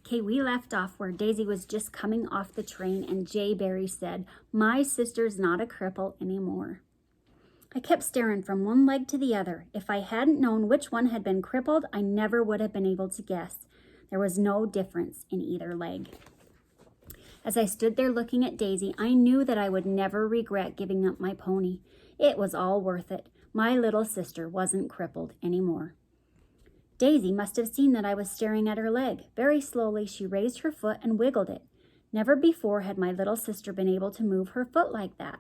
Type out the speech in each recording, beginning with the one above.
Okay, we left off where Daisy was just coming off the train and Jay Barry said, "My sister's not a cripple anymore." I kept staring from one leg to the other. If I hadn't known which one had been crippled, I never would have been able to guess. There was no difference in either leg. As I stood there looking at Daisy, I knew that I would never regret giving up my pony. It was all worth it. My little sister wasn't crippled anymore. Daisy must have seen that I was staring at her leg. Very slowly, she raised her foot and wiggled it. Never before had my little sister been able to move her foot like that.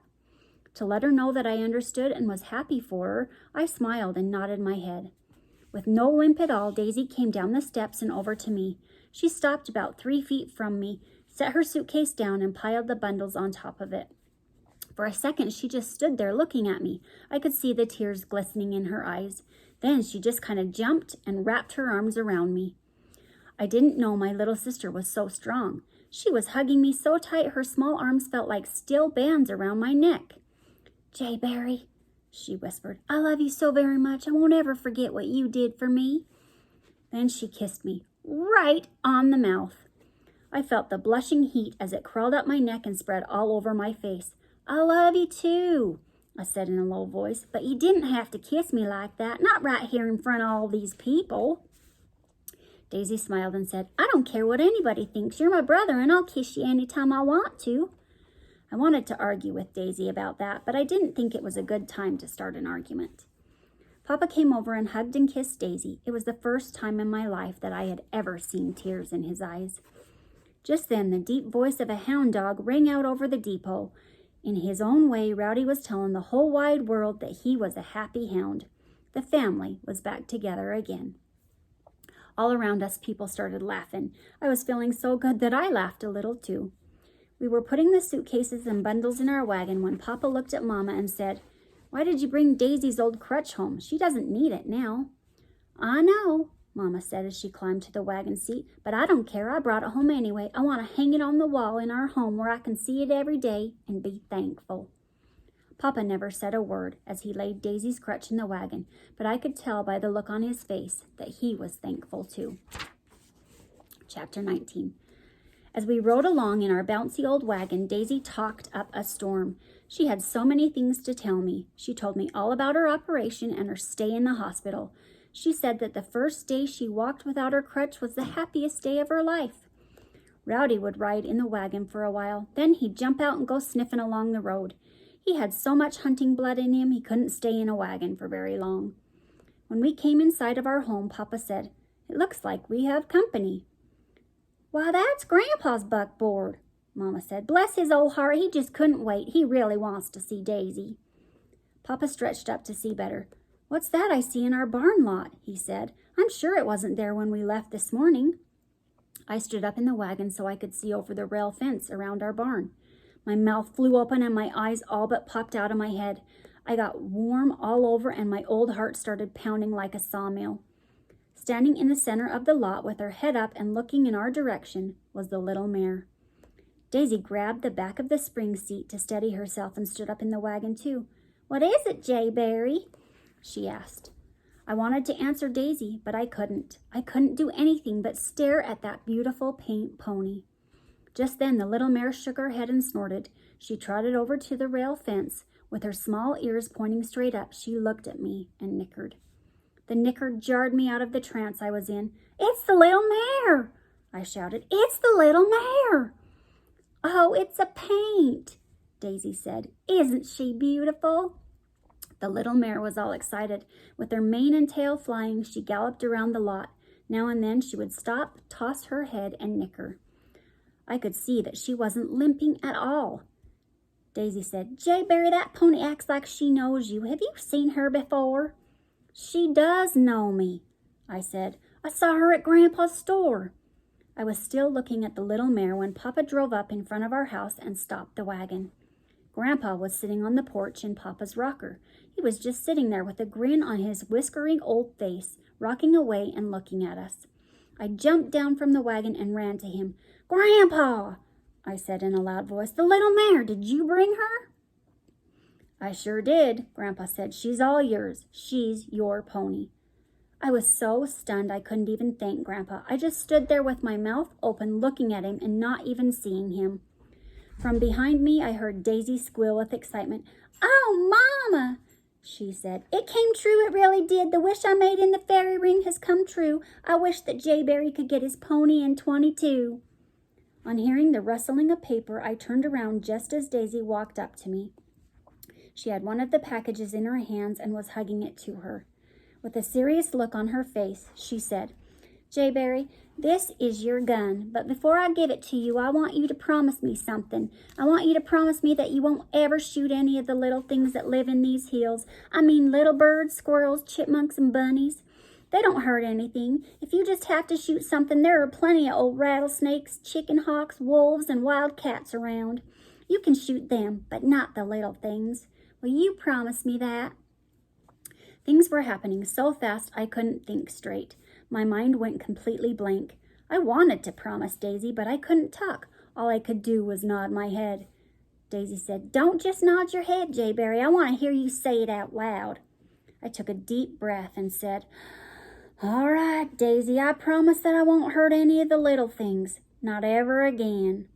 To let her know that I understood and was happy for her, I smiled and nodded my head. With no limp at all, Daisy came down the steps and over to me. She stopped about 3 feet from me, set her suitcase down, and piled the bundles on top of it. For a second, she just stood there looking at me. I could see the tears glistening in her eyes. Then she just kind of jumped and wrapped her arms around me. I didn't know my little sister was so strong. She was hugging me so tight her small arms felt like steel bands around my neck. "Jay Barry," she whispered, "I love you so very much. I won't ever forget what you did for me." Then she kissed me right on the mouth. I felt the blushing heat as it crawled up my neck and spread all over my face. "I love you too," I said in a low voice, "but you didn't have to kiss me like that, not right here in front of all these people." Daisy smiled and said, "I don't care what anybody thinks. You're my brother and I'll kiss you anytime I want to." I wanted to argue with Daisy about that, but I didn't think it was a good time to start an argument. Papa came over and hugged and kissed Daisy. It was the first time in my life that I had ever seen tears in his eyes. Just then, the deep voice of a hound dog rang out over the depot. In his own way, Rowdy was telling the whole wide world that he was a happy hound. The family was back together again. All around us, people started laughing. I was feeling so good that I laughed a little too. We were putting the suitcases and bundles in our wagon when Papa looked at Mama and said, "Why did you bring Daisy's old crutch home? She doesn't need it now." "I know," Mama said as she climbed to the wagon seat, "but I don't care. I brought it home anyway. I want to hang it on the wall in our home where I can see it every day and be thankful." Papa never said a word as he laid Daisy's crutch in the wagon, but I could tell by the look on his face that he was thankful too. Chapter 19. As we rode along in our bouncy old wagon, Daisy talked up a storm. She had so many things to tell me. She told me all about her operation and her stay in the hospital. She said that the first day she walked without her crutch was the happiest day of her life. Rowdy would ride in the wagon for a while. Then he'd jump out and go sniffing along the road. He had so much hunting blood in him, he couldn't stay in a wagon for very long. When we came inside of our home, Papa said, "It looks like we have company." "Why, that's Grandpa's buckboard," Mama said. "Bless his old heart, he just couldn't wait. He really wants to see Daisy." Papa stretched up to see better. "What's that I see in our barn lot?" he said. "I'm sure it wasn't there when we left this morning." I stood up in the wagon so I could see over the rail fence around our barn. My mouth flew open and my eyes all but popped out of my head. I got warm all over and my old heart started pounding like a sawmill. Standing in the center of the lot with her head up and looking in our direction was the little mare. Daisy grabbed the back of the spring seat to steady herself and stood up in the wagon too. "What is it, Jay Barry?" she asked. I wanted to answer Daisy, but I couldn't. I couldn't do anything but stare at that beautiful paint pony. Just then the little mare shook her head and snorted. She trotted over to the rail fence. With her small ears pointing straight up, she looked at me and nickered. The nicker jarred me out of the trance I was in. "It's the little mare!" I shouted. "It's the little mare!" "Oh, it's a paint," Daisy said. "Isn't she beautiful?" The little mare was all excited. With her mane and tail flying, she galloped around the lot. Now and then she would stop, toss her head, and nicker. I could see that she wasn't limping at all. Daisy said, "Jay Barry, that pony acts like she knows you. Have you seen her before?" "She does know me," I said. "I saw her at Grandpa's store." I was still looking at the little mare when Papa drove up in front of our house and stopped the wagon. Grandpa was sitting on the porch in Papa's rocker. He was just sitting there with a grin on his whiskering old face, rocking away and looking at us. I jumped down from the wagon and ran to him. "Grandpa," I said in a loud voice, "the little mare, did you bring her?" "I sure did," Grandpa said. "She's all yours. She's your pony." I was so stunned I couldn't even thank Grandpa. I just stood there with my mouth open, looking at him and not even seeing him. From behind me, I heard Daisy squeal with excitement. "Oh, Mama!" she said. "It came true, it really did. The wish I made in the fairy ring has come true. I wish that Jayberry could get his pony in 22. On hearing the rustling of paper, I turned around just as Daisy walked up to me. She had one of the packages in her hands and was hugging it to her. With a serious look on her face, she said, "Jayberry, this is your gun, but before I give it to you, I want you to promise me something. I want you to promise me that you won't ever shoot any of the little things that live in these hills. I mean little birds, squirrels, chipmunks, and bunnies. They don't hurt anything. If you just have to shoot something, there are plenty of old rattlesnakes, chicken hawks, wolves, and wild cats around. You can shoot them, but not the little things. Will you promise me that?" Things were happening so fast I couldn't think straight. My mind went completely blank. I wanted to promise Daisy, but I couldn't talk. All I could do was nod my head. Daisy said, "Don't just nod your head, Jayberry. I want to hear you say it out loud." I took a deep breath and said, "All right, Daisy, I promise that I won't hurt any of the little things. Not ever again."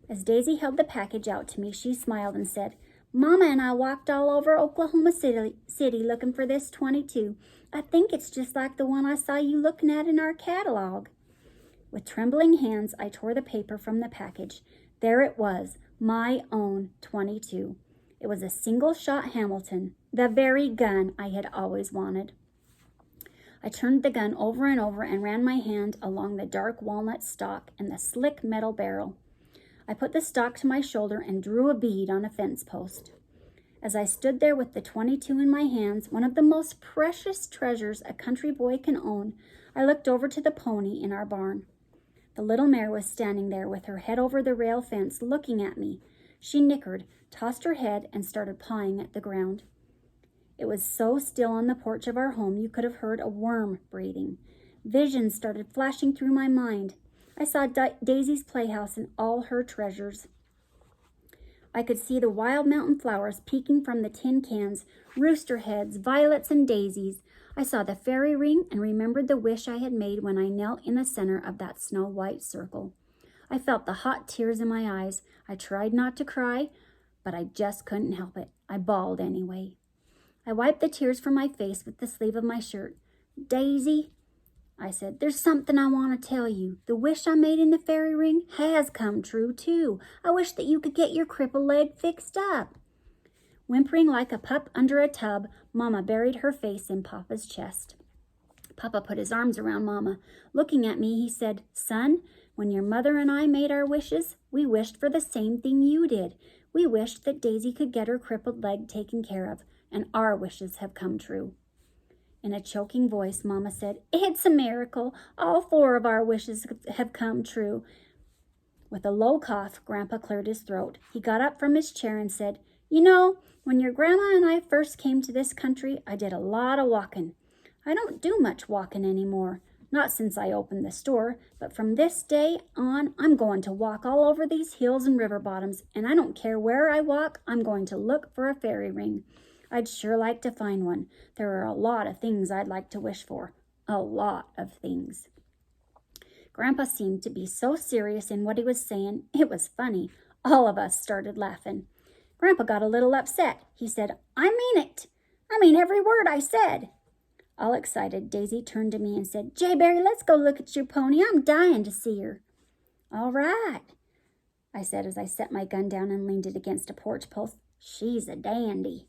As Daisy held the package out to me, she smiled and said, "Mama and I walked all over Oklahoma City looking for this 22. I think it's just like the one I saw you looking at in our catalog." With trembling hands, I tore the paper from the package. There it was, my own 22. It was a single-shot Hamilton, the very gun I had always wanted. I turned the gun over and over and ran my hand along the dark walnut stock and the slick metal barrel. I put the stock to my shoulder and drew a bead on a fence post. As I stood there with the 22 in my hands, one of the most precious treasures a country boy can own, I looked over to the pony in our barn. The little mare was standing there with her head over the rail fence looking at me. She nickered, tossed her head, and started pawing at the ground. It was so still on the porch of our home you could have heard a worm breathing. Visions started flashing through my mind. I saw Daisy's playhouse and all her treasures. I could see the wild mountain flowers peeking from the tin cans, rooster heads, violets, and daisies. I saw the fairy ring and remembered the wish I had made when I knelt in the center of that snow-white circle. I felt the hot tears in my eyes. I tried not to cry, but I just couldn't help it. I bawled anyway. I wiped the tears from my face with the sleeve of my shirt. "Daisy," I said, "there's something I want to tell you. The wish I made in the fairy ring has come true, too. I wish that you could get your crippled leg fixed up." Whimpering like a pup under a tub, Mama buried her face in Papa's chest. Papa put his arms around Mama. Looking at me, he said, "Son, when your mother and I made our wishes, we wished for the same thing you did. We wished that Daisy could get her crippled leg taken care of, and our wishes have come true." In a choking voice, Mama said, "It's a miracle. All 4 of our wishes have come true." With a low cough, Grandpa cleared his throat. He got up from his chair and said, "You know, when your grandma and I first came to this country, I did a lot of walking. I don't do much walking anymore. Not since I opened the store, but from this day on, I'm going to walk all over these hills and river bottoms, and I don't care where I walk, I'm going to look for a fairy ring. I'd sure like to find one. There are a lot of things I'd like to wish for. A lot of things." Grandpa seemed to be so serious in what he was saying, it was funny. All of us started laughing. Grandpa got a little upset. He said, "I mean it. I mean every word I said." All excited, Daisy turned to me and said, "Jayberry, let's go look at your pony. I'm dying to see her." "All right," I said as I set my gun down and leaned it against a porch post. "She's a dandy."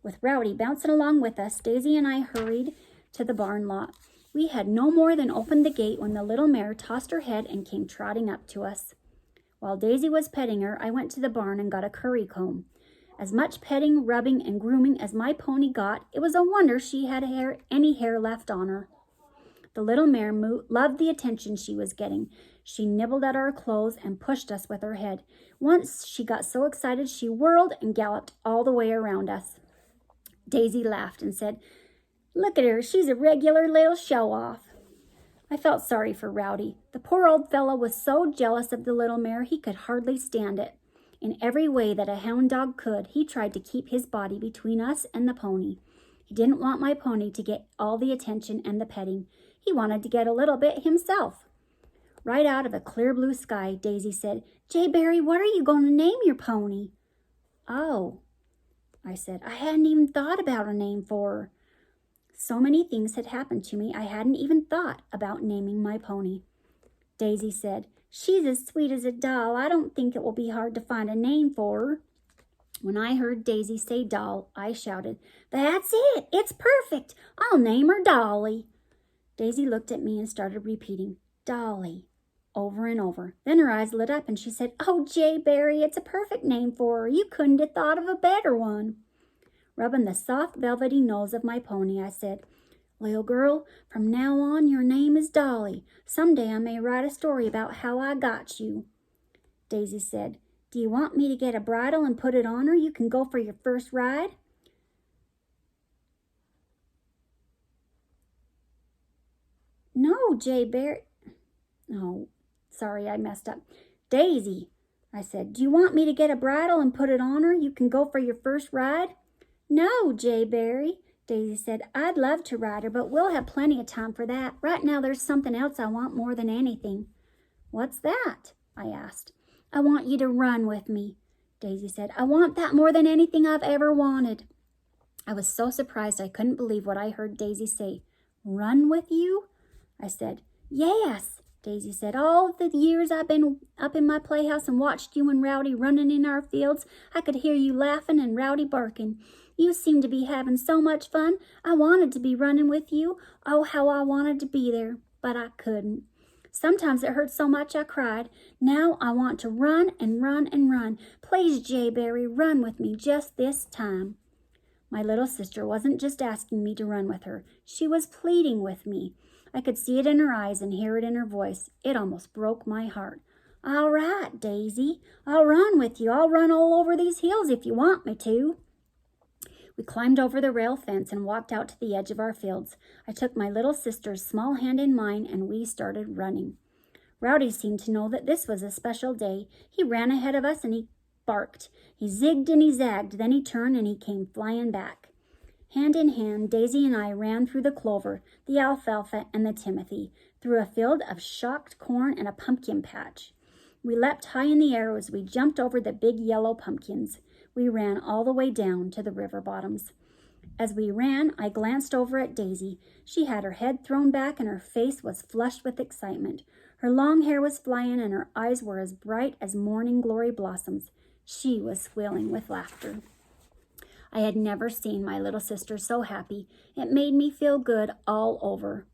With Rowdy bouncing along with us, Daisy and I hurried to the barn lot. We had no more than opened the gate when the little mare tossed her head and came trotting up to us. While Daisy was petting her, I went to the barn and got a curry comb. As much petting, rubbing, and grooming as my pony got, it was a wonder she had any hair left on her. The little mare loved the attention she was getting. She nibbled at our clothes and pushed us with her head. Once she got so excited she whirled and galloped all the way around us. Daisy laughed and said, "Look at her, she's a regular little show-off." I felt sorry for Rowdy. The poor old fellow was so jealous of the little mare he could hardly stand it. In every way that a hound dog could, he tried to keep his body between us and the pony. He didn't want my pony to get all the attention and the petting. He wanted to get a little bit himself. Right out of a clear blue sky, Daisy said, "Jayberry, what are you going to name your pony?" "Oh," I said, "I hadn't even thought about a name for her." So many things had happened to me, I hadn't even thought about naming my pony. Daisy said, "She's as sweet as a doll. I don't think it will be hard to find a name for her." When I heard Daisy say doll, I shouted, "That's it! It's perfect! I'll name her Dolly." Daisy looked at me and started repeating, "Dolly," over and over. Then her eyes lit up and she said, "Oh, Jayberry, it's a perfect name for her. You couldn't have thought of a better one." Rubbing the soft velvety nose of my pony, I said, "Little girl, from now on your name is Dolly. Someday I may write a story about how I got you." Daisy said, "Do you want me to get a bridle and put it on her? You can go for your first ride." "No, Jayberry." Oh, sorry, I messed up. "Daisy," I said, "do you want me to get a bridle and put it on her? You can go for your first ride." "No, Jayberry," Daisy said, "I'd love to ride her, but we'll have plenty of time for that. Right now there's something else I want more than anything." "What's that?" I asked. "I want you to run with me," Daisy said. "I want that more than anything I've ever wanted." I was so surprised I couldn't believe what I heard Daisy say. "Run with you?" I said. "Yes," Daisy said. "All the years I've been up in my playhouse and watched you and Rowdy running in our fields, I could hear you laughing and Rowdy barking. You seemed to be having so much fun. I wanted to be running with you. Oh, how I wanted to be there, but I couldn't. Sometimes it hurt so much I cried. Now I want to run and run and run. Please, Jayberry, run with me just this time." My little sister wasn't just asking me to run with her. She was pleading with me. I could see it in her eyes and hear it in her voice. It almost broke my heart. "All right, Daisy. I'll run with you. I'll run all over these hills if you want me to." We climbed over the rail fence and walked out to the edge of our fields. I took my little sister's small hand in mine and we started running. Rowdy seemed to know that this was a special day. He ran ahead of us and he barked. He zigged and he zagged, then he turned and he came flying back. Hand in hand, Daisy and I ran through the clover, the alfalfa, and the timothy, through a field of shocked corn and a pumpkin patch. We leapt high in the air as we jumped over the big yellow pumpkins. We ran all the way down to the river bottoms. As we ran, I glanced over at Daisy. She had her head thrown back and her face was flushed with excitement. Her long hair was flying and her eyes were as bright as morning glory blossoms. She was squealing with laughter. I had never seen my little sister so happy. It made me feel good all over.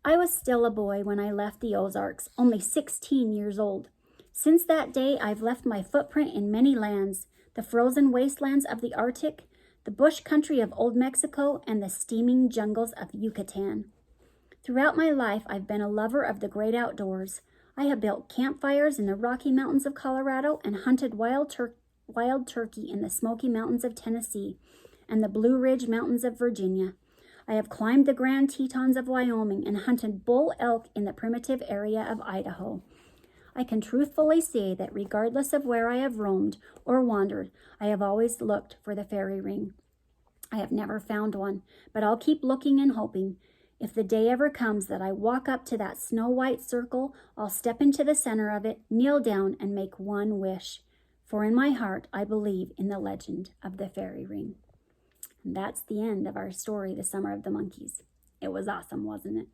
I was still a boy when I left the Ozarks, only 16 years old. Since that day, I've left my footprint in many lands, the frozen wastelands of the Arctic, the bush country of Old Mexico, and the steaming jungles of Yucatan. Throughout my life, I've been a lover of the great outdoors. I have built campfires in the Rocky Mountains of Colorado and hunted wild turkey in the Smoky Mountains of Tennessee and the Blue Ridge Mountains of Virginia. I have climbed the Grand Tetons of Wyoming and hunted bull elk in the primitive area of Idaho. I can truthfully say that regardless of where I have roamed or wandered, I have always looked for the fairy ring. I have never found one, but I'll keep looking and hoping. If the day ever comes that I walk up to that snow-white circle, I'll step into the center of it, kneel down, and make one wish. For in my heart, I believe in the legend of the fairy ring. And that's the end of our story, The Summer of the Monkeys. It was awesome, wasn't it?